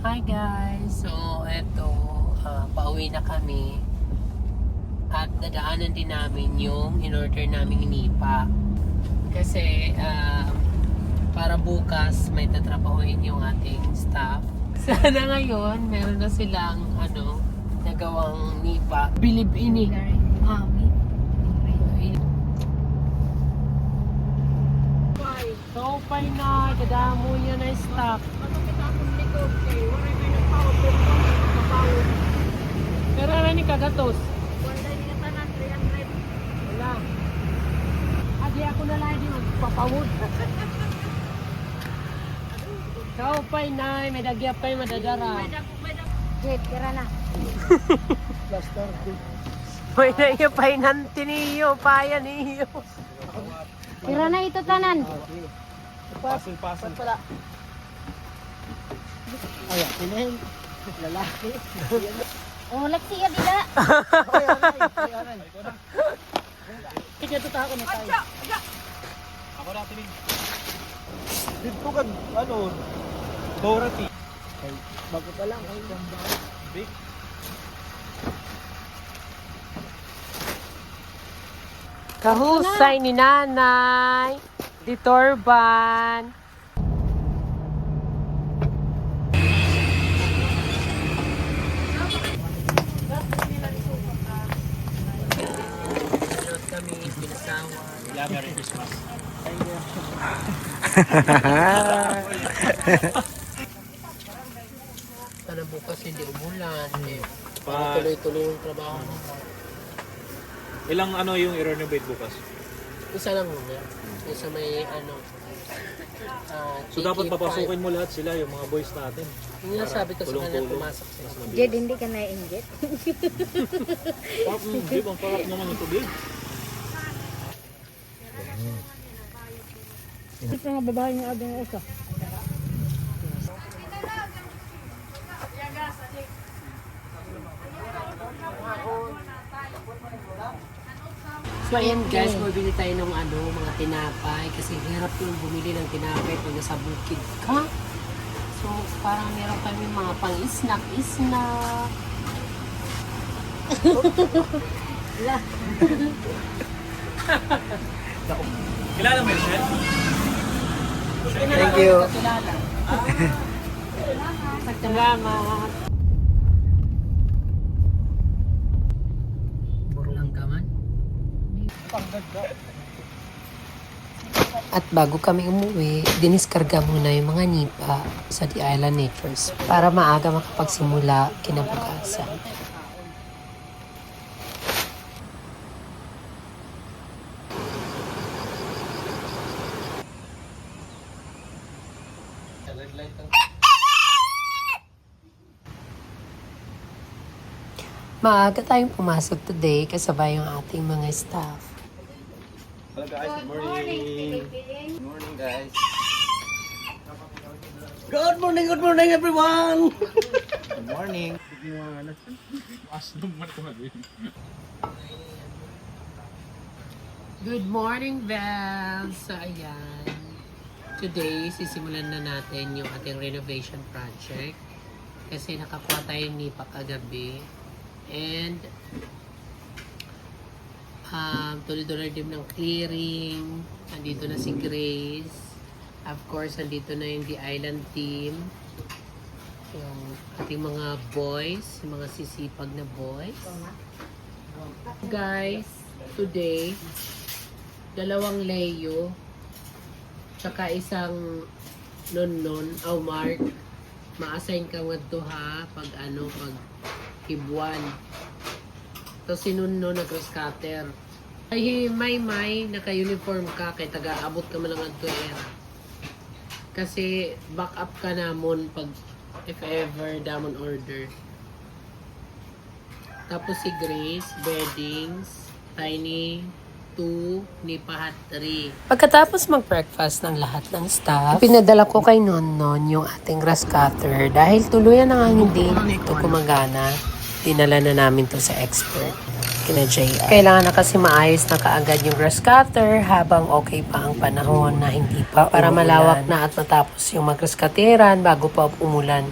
Hi guys! So, eto, pauwi na kami at dadaanan din namin yung in-order naming nipa. Kasi, para bukas may tatrapahuin yung ating staff. Sana ngayon, meron na silang, nagawang nipa. Bilib ini. So, pay na, dadamo yan na staff. Pero ano ni kagatos? Wala. Adi ako na lang din magpapawod. Ikaw pa'y nay, may dagyap kayo madadara. Wait, tira na. May dagyap pa'y nanti niyo, paya niyo. Tira na ito tanan. Pasul pala. Ay, kinin. Lalaki. Oh, laksi ka dila. Kaya ito tako na tayo. Ako na, tinig. Dito ka, Dorothy. Ay, bago pa lang. Ay, ganda. Big. Kahusay ni nanay. Di Torban. Kami pinasawa. Yeah, Merry Christmas. Sana bukas hindi umulan. Pa- Tuloy-tuloy yung trabaho. Ilang yung i-renovate bukas? Isa lang muna. Isa may So dapat TK5. papasukin mo lahat sila, yung mga boys natin. Yung nga sabi ko sa kanya Tulong-tulong. pumasok sila. Jed, hindi ka na-inject. Di bang parap naman yung tubig? Ito nga babae niya agad ng usa. So ayan guys, mabili tayo ng mga tinapay kasi hirap yung bumili ng tinapay pag nasa bukid ka. So parang meron kami mga pang-snack. Kilala mo yun, Shed? Thank you. Salamat. Burlang ka man. At bago kami umuwi, diniskarga muna yung mga nipa sa The Island Natures para maaga makapagsimula kinabukasan. Maaga tayong pumasok today kasabay yung ating mga staff. Hello guys, good morning. Good morning guys. Good morning everyone. Good morning. Good morning, Val! So, ayan. Today, sisimulan na natin yung ating renovation project. Kasi nakakuha tayo ni kagabi. And, tuloy-tuloy din ng clearing. Nandito na si Grace. Of course, nandito na yung The Island team. Yung ating mga boys, yung mga sisipag na boys. Guys, today, 2 Leo, tsaka isang non Mark, ma-assign ka nga to ha, pag Kibuan. To si Nunno nag-cross cutter. Ay, may naka-uniform ka, kay taga-abot ka man lang to era. Kasi, back up ka namon pag, if ever, damon order. Tapos si Grace, beddings, Tiny, 2, Nipahat 3. Pagkatapos mag-breakfast ng lahat ng staff, pinadala ko kay Nonnon yung ating grass cutter dahil tuluyan na nga hindi ito gumagana. Dinala na namin to sa expert, kina JR. Kailangan na kasi maayos na kaagad yung grass cutter habang okay pa ang panahon na hindi pa para malawak na at matapos yung mag-grass cutteran bago pa umulan.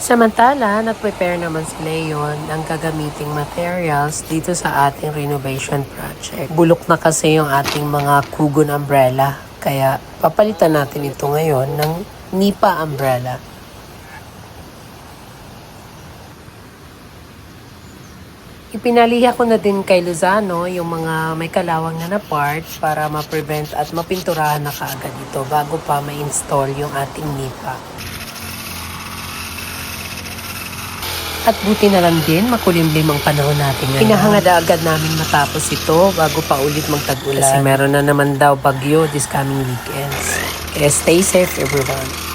Samantala, nag-prepare naman si Leon ng gagamiting materials dito sa ating renovation project. Bulok na kasi yung ating mga Kugon umbrella, kaya papalitan natin ito ngayon ng Nipa umbrella. Ipinaliha ko na din kay Lozano yung mga may kalawang na part para ma-prevent at mapinturahan na kaagad ito bago pa ma-install yung ating Nipa. At buti na lang din, makulimlim ang panahon natin ngayon. Pinahangad agad namin matapos ito bago pa ulit magtag-ulan. Kasi meron na naman daw bagyo this coming weekends. Kaya stay safe everyone.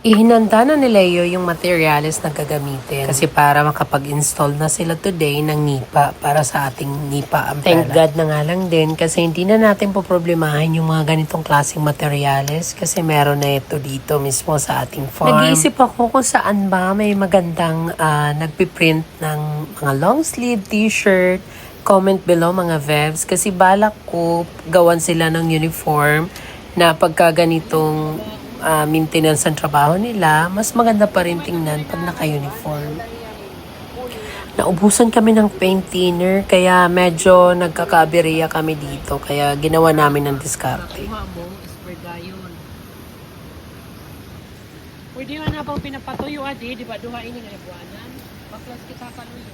Ihinanda na ni Leo yung materials na gagamitin kasi para makapag-install na sila today ng Nipa para sa ating Nipa umbrella. Thank God na nga lang din kasi hindi na natin poproblemahin yung mga ganitong klaseng materials kasi meron na ito dito mismo sa ating farm. Nag-iisip ako kung saan ba may magandang nagpiprint ng mga long sleeve t-shirt. Comment below mga vebs kasi balak ko gawan sila ng uniform na pagka ganitong maintenance ang trabaho nila, mas maganda pa rin tingnan pag naka-uniform. Naubusan kami ng paint thinner, kaya medyo nagkakaaberya kami dito, kaya ginawa namin ng diskarte. Nakuha mo, espergayon. Pwede nga na bang pinapatuyo, Adi? Di ba duhain nga ibuanan? Baklas kita kaluyo.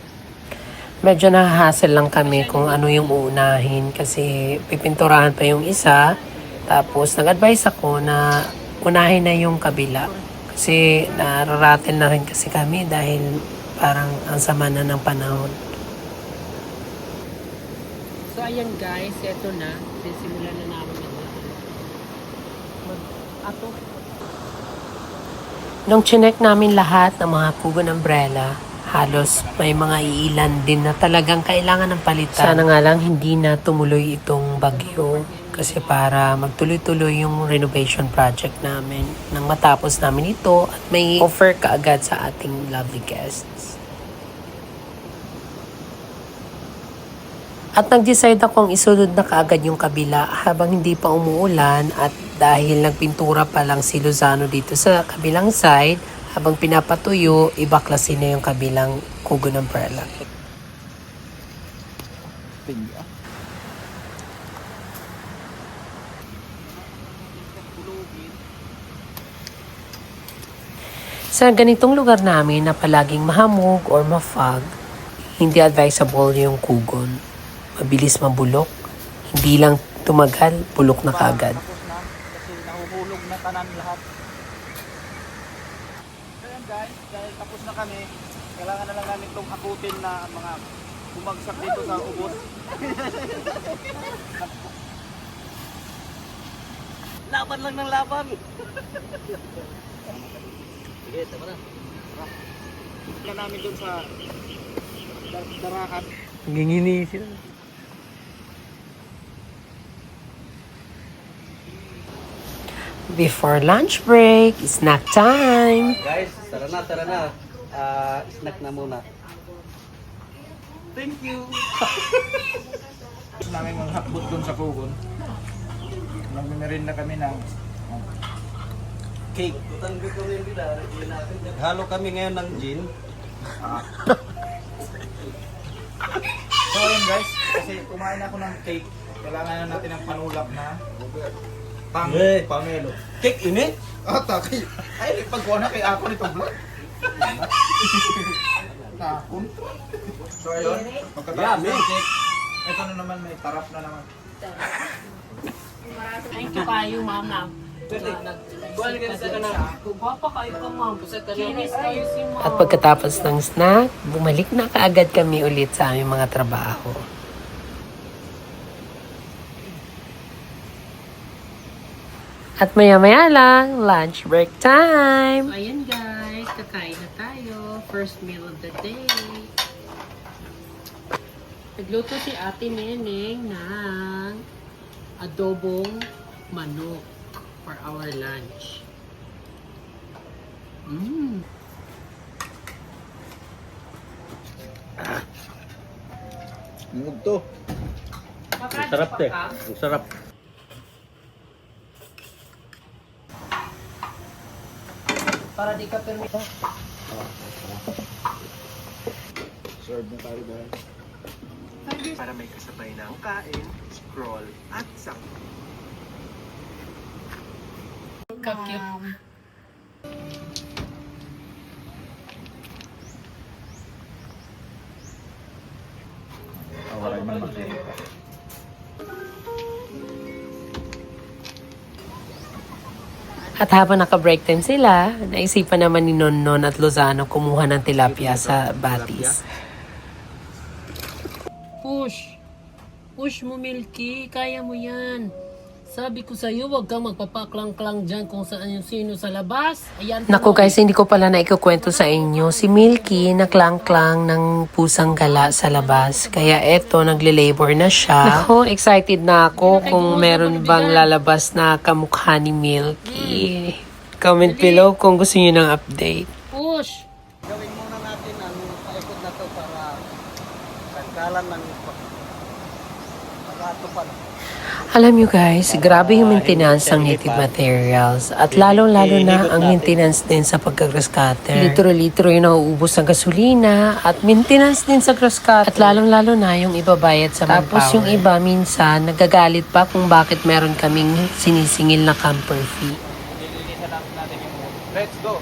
Medyo nahahassle lang kami kung ano yung uunahin kasi pipinturahan pa yung isa. Tapos nag-advise ako na unahin na yung kabila kasi nararatel na rin kasi kami dahil parang ang sama na ng panahon. So ayan guys, eto na. Sisimulan na namin mag-ato. Nung chinek namin lahat ng mga Kugon umbrella, halos may mga iilan din na talagang kailangan ng palitan. Sana nga lang hindi na tumuloy itong bagyo. Kasi para magtuloy-tuloy yung renovation project namin nang matapos namin ito at may offer kaagad sa ating lovely guests. At nag-decide akong isunod na kaagad yung kabila habang hindi pa umuulan at dahil nagpintura pa lang si Lozano dito sa kabilang side, habang pinapatuyo, ibaklasin na yung kabilang Kugon umbrella. Sa ganitong lugar namin na palaging mahamog or mafog, hindi advisable yung Kugon. Mabilis mabulok. Hindi lang tumagal, bulok na kagad. Kasi nahuhulog na kanan lahat. Kaya guys, dahil tapos na kami, kailangan na lang namin itong akutin na mga bumagsak dito sa ubos. Laban lang ng laban. Sige, tama na. Tara namin dun sa darahan. Ngingini sila. Before lunch break, snack time. Guys, tara na. Snack na muna. Thank you. Namin mga hotdog dun sa Kugon. Nagmemerin na kami ng Cake. Halo kami ngayon ng gin. So ayun guys, kasi kumain ako ng cake. Kailangan na natin ng panulak na pamelo. Cake ini? Ah, taki. Ay, pagkuha na kay ako nito vlog. Nakon. So ayun, pagkatapos ng cake, ito na naman, may tarap na naman. Thank you kayo, mama. At pagkatapos ng snack, bumalik na kaagad kami ulit sa aming mga trabaho. At maya-maya lang, lunch break time! So, ayan guys, kakain na tayo. First meal of the day. Nagluto si Ate Neneng ng adobong manok for our lunch. Ngug to. Ang sarap te. Ang sarap. Para di ka permito. Serve na tayo guys. Para may kasabay ng kain, scroll, at sak. Ka-cute. Awaray man makita. At habang naka-break time sila, naisipan naman ni Nonnon at Lozano kumuha ng tilapia sa batis. Push! Push mo, Milky. Kaya mo yan. Sabi ko sa'yo, huwag kang magpapaklang-klang dyan kung saan yung sino sa labas. Ayan. Naku guys, hindi ko pala naikukwento sa inyo. Si Milky naklang-klang ng pusang gala sa labas. Kaya eto, nagle-labor na siya. Naku, excited na ako kung meron bang lalabas na kamukha ni Milky. Comment below kung gusto niyo ng update. Push! Gawin muna natin ang paikot na to para tanggalan ng pag-atupad. Alam nyo guys, grabe yung maintenance ng native materials at lalong-lalo na ang maintenance din sa pagka-grass cutter. Litro-litro yung nauubos ng gasolina at maintenance din sa grass cutter. At lalong-lalo na yung ibabayad sa manpower. Tapos yung iba minsan nagagalit pa kung bakit meron kaming sinisingil na camper fee. Nililisan lang natin yung mood. Let's go!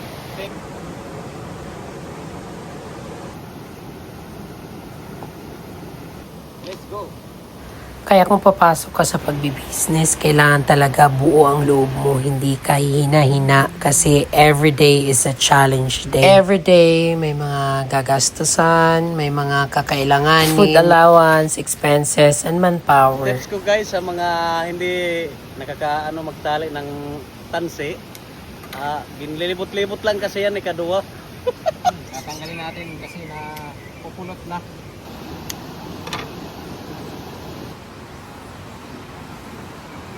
Let's go! Kaya kung papasok ka sa pagbibusiness, kailangan talaga buo ang loob mo. Hindi ka hina-hina kasi everyday is a challenge day. Everyday may mga gagastusan, may mga kakailanganin, food allowance, expenses, and manpower. Let's go guys sa mga hindi nakakaano magtali ng tansi. Ginlilibot-libot lang kasi yan ikaduwa. Tatanggalin natin kasi na pupulot na.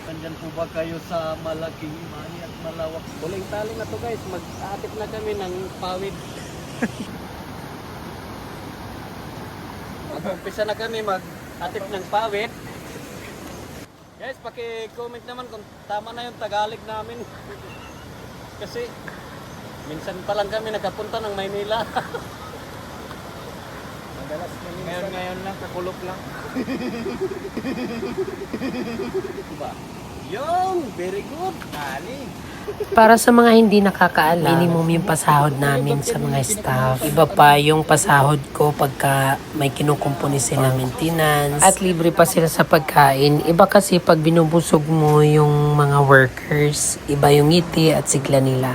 Nandyan po ba kayo sa malaking imani at malawak? Huling tali na to guys, mag-aatip na kami ng pawid. Mag-umpisa na kami mag-atip ng pawid. Guys, paki-comment naman kung tama na yung Tagalog namin. Kasi minsan pa lang kami nakapunta ng Maynila. Madalas ngayon lang, kakulop lang. Diba? Yung, very good. Dali. Para sa mga hindi nakakaalam, minimum yung pasahod namin sa mga staff. Iba pa yung pasahod ko pagka may kinukumpuni sila maintenance. At libre pa sila sa pagkain. Iba kasi pag binubusog mo yung mga workers, iba yung ngiti at sigla nila.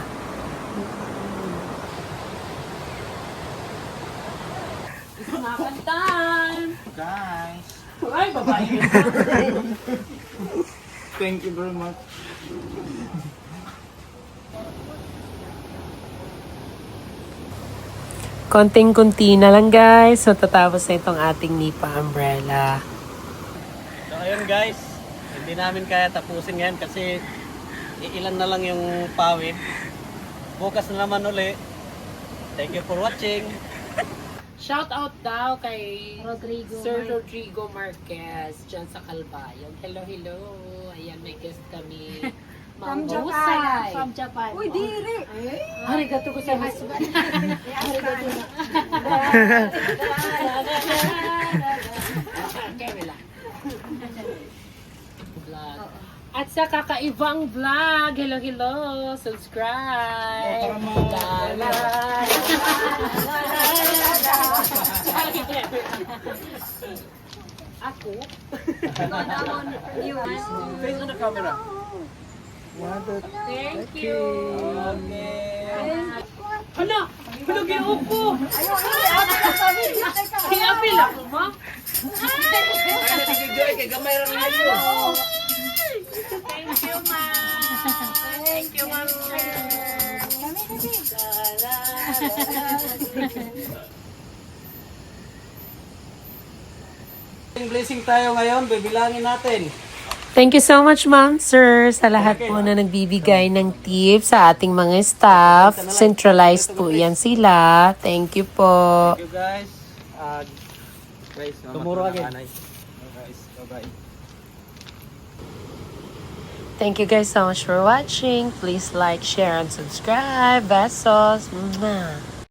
Guys. Ay, babae. Thank you very much. Konting-kunti na lang guys. So, tatapos na itong ating Nipa umbrella. So ayun guys, hindi namin kaya tapusin ngayon kasi ilan na lang yung pawid. Bukas na naman uli. Thank you for watching. Shout out daw kay Sir Rodrigo Marquez dyan sa Calbayog. Hello, hello. Ayan, may guest kami. From Ma'am Japan. Husay. From Japan. Uy, diri. Arigato ko sa husband. Vlog. At sa kakaibang vlog, hello, hello, subscribe. Ako? Face on the camera. Thank you. Okay. Hala! Hala, ginuog ko! I-apil ako, ma? Kay gamay ra ngayon. Thank you, ma! Thank you, ma! Blessing tayo ngayon, bibilangin natin. Thank you so much, ma'am, sir, sa lahat po na nagbibigay ng tips sa ating mga staff. Centralized po yan sila. Thank you po. Thank you guys. Guys, Tomorrow again. Guys, bye-bye. Thank you guys so much for watching. Please like, share, and subscribe. Besos. Mwah.